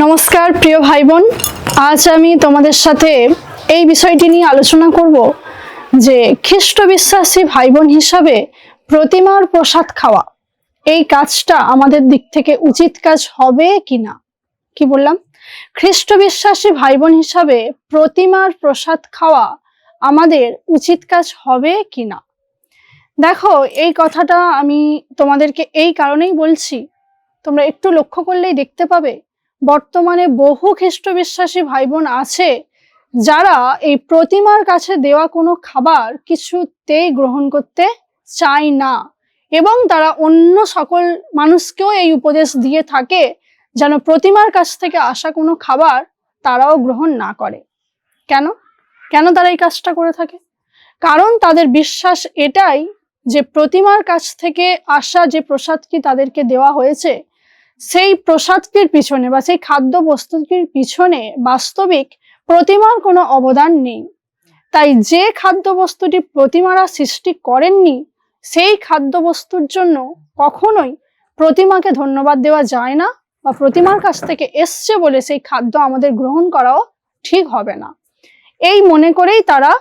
নমস্কার প্রিয় ভাই বোন, আজ আমি তোমাদের সাথে এই বিষয়টি নিয়ে আলোচনা করব যে খ্রিস্ট বিশ্বাসী ভাই বোন হিসাবে প্রতিমার প্রসাদ খাওয়া এই কাজটা আমাদের দিক থেকে উচিত কাজ হবে কিনা। কি বললাম? খ্রিস্ট বিশ্বাসী ভাই বোন হিসাবে প্রতিমার প্রসাদ খাওয়া আমাদের উচিত কাজ হবে কিনা। দেখো, এই কথাটা আমি তোমাদেরকে এই কারণেই বলছি, তোমরা একটু লক্ষ্য করলেই দেখতে পাবে বর্তমানে বহু খ্রিস্ট বিশ্বাসী ভাই বোন আছে যারা এই প্রতিমার কাছে দেওয়া কোনো খাবার কিছুতেই গ্রহণ করতে চায় না, এবং তারা অন্য সকল মানুষকেও এই উপদেশ দিয়ে থাকে যেন প্রতিমার কাছ থেকে আসা কোনো খাবার তারাও গ্রহণ না করে। কেন কেন তারা এই কাজটা করে থাকে? কারণ তাদের বিশ্বাস এটাই যে প্রতিমার কাছ থেকে আসা যে প্রসাদটি তাদেরকে দেওয়া হয়েছে, সেই প্রসাদটির পিছনে বা সেই খাদ্য বস্তুটির পিছনে বাস্তবিক প্রতিমার কোনো অবদান নেই। তাই যে খাদ্য বস্তুটি প্রতিমারা সৃষ্টি করেননি, সেই খাদ্য বস্তুর জন্য কখনোই প্রতিমাকে ধন্যবাদ দেওয়া যায় না, বা প্রতিমার কাছ থেকে এসছে বলে সেই খাদ্য আমাদের গ্রহণ করাও ঠিক হবে না। এই মনে করেই তারা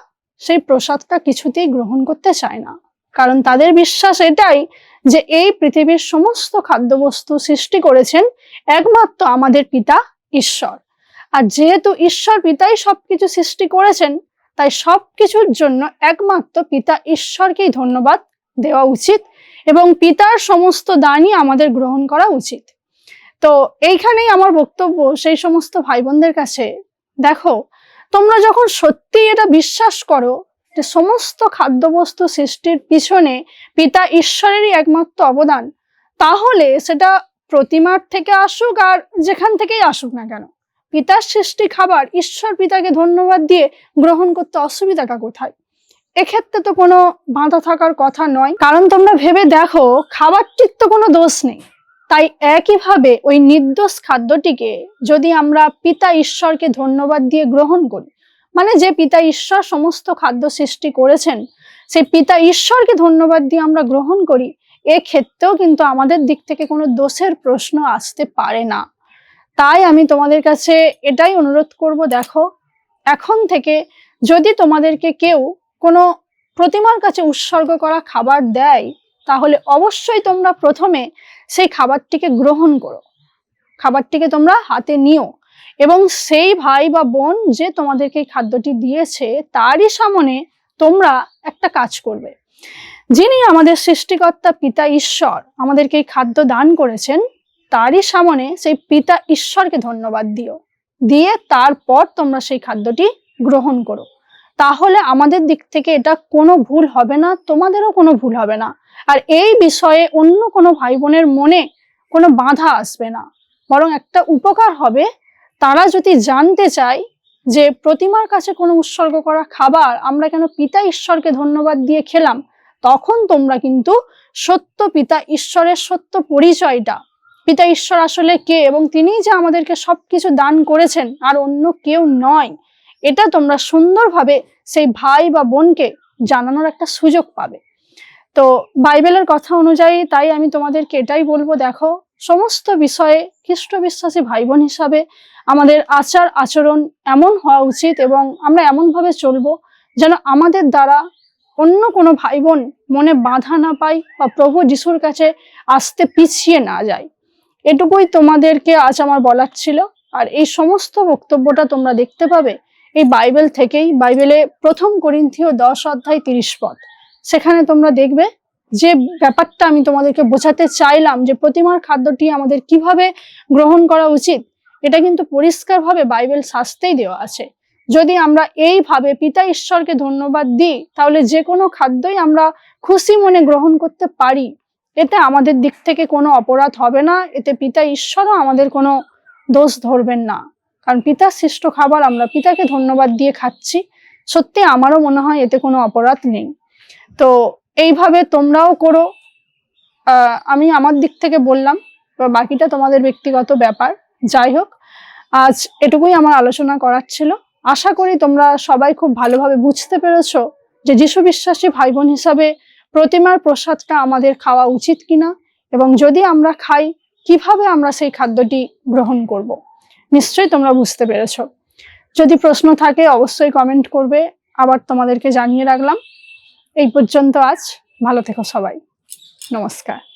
সেই প্রসাদটা কিছুতেই গ্রহণ করতে চায় না, কারণ তাদের বিশ্বাস এটাই যে এই পৃথিবীর সমস্ত খাদ্যবস্তু সৃষ্টি করেছেন একমাত্র আমাদের পিতা ঈশ্বর। আর যেহেতু ঈশ্বর পিতাই সবকিছু সৃষ্টি করেছেন, তাই সবকিছুর জন্য একমাত্র পিতা ঈশ্বরকেই ধন্যবাদ দেওয়া উচিত, এবং পিতার সমস্ত দানই আমাদের গ্রহণ করা উচিত। তো এইখানেই আমার বক্তব্য সেই সমস্ত ভাই বোনদের কাছে, দেখো, তোমরা যখন সত্যি এটা বিশ্বাস করো যে সমস্ত খাদ্যবস্তু সৃষ্টির পিছনে পিতা ঈশ্বরেরই একমাত্র অবদান, তাহলে সেটা প্রতিমার থেকে আসুক আর যেখান থেকেই আসুক না কেন, পিতার সৃষ্টি খাবার ঈশ্বর পিতাকে ধন্যবাদ দিয়ে গ্রহণ করতে অসুবিধাটা কোথায়? এক্ষেত্রে তো কোনো বাধা থাকার কথা নয়, কারণ তোমরা ভেবে দেখো খাবারটির তো কোনো দোষ নেই। তাই একইভাবে ওই নির্দোষ খাদ্যটিকে যদি আমরা পিতা ঈশ্বরকে ধন্যবাদ দিয়ে গ্রহণ করি, মানে যে পিতা ঈশ্বর সমস্ত খাদ্য সৃষ্টি করেছেন, সেই পিতা ঈশ্বরকে ধন্যবাদ দিয়ে আমরা গ্রহণ করি, এক্ষেত্রেও কিন্তু আমাদের দিক থেকে কোনো দোষের প্রশ্ন আসতে পারে না। তাই আমি তোমাদের কাছে এটাই অনুরোধ করব, দেখো, এখন থেকে যদি তোমাদেরকে কেউ কোনো প্রতিমার কাছে উৎসর্গ করা খাবার দেয়, তাহলে অবশ্যই তোমরা প্রথমে সেই খাবারটিকে গ্রহণ করো, খাবারটিকে তোমরা হাতে নিও, এবং সেই ভাই বা বোন যে তোমাদেরকে এই খাদ্যটি দিয়েছে তারই সামনে তোমরা একটা কাজ করবে। যিনি আমাদের সৃষ্টিকর্তা পিতা ঈশ্বর আমাদেরকে এই খাদ্য দান করেছেন, তারই সামনে সেই পিতা ঈশ্বরকে ধন্যবাদ দিও, দিয়ে তারপর তোমরা সেই খাদ্যটি গ্রহণ করো। তাহলে আমাদের দিক থেকে এটা কোনো ভুল হবে না, তোমাদেরও কোনো ভুল হবে না, আর এই বিষয়ে অন্য কোনো ভাই বোনের মনে কোনো বাধা আসবে না, বরং একটা উপকার হবে। তারা যদি জানতে চায় যে প্রতিমার কাছে কোনো উৎসর্গ করা খাবার আমরা কেন পিতা ঈশ্বরকে ধন্যবাদ দিয়ে খেলাম, তখন তোমরা কিন্তু সত্য পিতা ঈশ্বরের সত্য পরিচয়টা, পিতা ঈশ্বর আসলে কে এবং তিনি যে আমাদেরকে সবকিছু দান করেছেন আর অন্য কেউ নয়, এটা তোমরা সুন্দরভাবে সেই ভাই বা বোনকে জানানোর একটা সুযোগ পাবে। তো বাইবেলের কথা অনুযায়ী তাই আমি তোমাদেরকে এটাই বলবো, দেখো, সমস্ত বিষয়ে খ্রিস্ট বিশ্বাসী ভাই বোন হিসাবে আমাদের আচার আচরণ এমন হওয়া উচিত, এবং আমরা এমনভাবে চলবো যেন আমাদের দ্বারা অন্য কোনো ভাই বোন মনে বাধা না পায় বা প্রভু যিশুর কাছে আসতে পিছিয়ে না যায়। এটুকুই তোমাদেরকে আজ আমার বলার ছিল। আর এই সমস্ত বক্তব্যটা তোমরা দেখতে পাবে এই বাইবেল থেকেই। বাইবেলে 1 করিন্থীয় 10 অধ্যায় 30 পদ, সেখানে তোমরা দেখবে যে ব্যাপারটা আমি তোমাদেরকে বোঝাতে চাইলাম যে প্রতিমার খাদ্যটি আমাদের কিভাবে গ্রহণ করা উচিত, এটা কিন্তু পরিষ্কারভাবে বাইবেল শাস্ত্রেই দেওয়া আছে। যদি আমরা এইভাবে পিতা ঈশ্বরকে ধন্যবাদ দিই, তাহলে যে কোনো খাদ্যই আমরা খুশি মনে গ্রহণ করতে পারি, এতে আমাদের দিক থেকে কোনো অপরাধ হবে না, এতে পিতা ঈশ্বরও আমাদের কোনো দোষ ধরবেন না, কারণ পিতার সৃষ্ট খাবার আমরা পিতাকে ধন্যবাদ দিয়ে খাচ্ছি। সত্যি আমারও মনে হয় এতে কোনো অপরাধ নেই। তো এইভাবে তোমরাও করো। আমি আমার দিক থেকে বললাম, বাকিটা তোমাদের ব্যক্তিগত ব্যাপার। যাই হোক, আজ এটুকুই আমার আলোচনা করার ছিল। আশা করি তোমরা সবাই খুব ভালোভাবে বুঝতে পেরেছো যে যিশু বিশ্বাসী ভাই বোন হিসাবে প্রতিমার প্রসাদটা আমাদের খাওয়া উচিত কিনা, এবং যদি আমরা খাই কিভাবে আমরা সেই খাদ্যটি গ্রহণ করব। নিশ্চয়ই তোমরা বুঝতে পেরেছো। যদি প্রশ্ন থাকে অবশ্যই কমেন্ট করবে, আবার তোমাদেরকে জানিয়ে রাখলাম। এই পর্যন্ত আজ, ভালো থেকো সবাই, নমস্কার।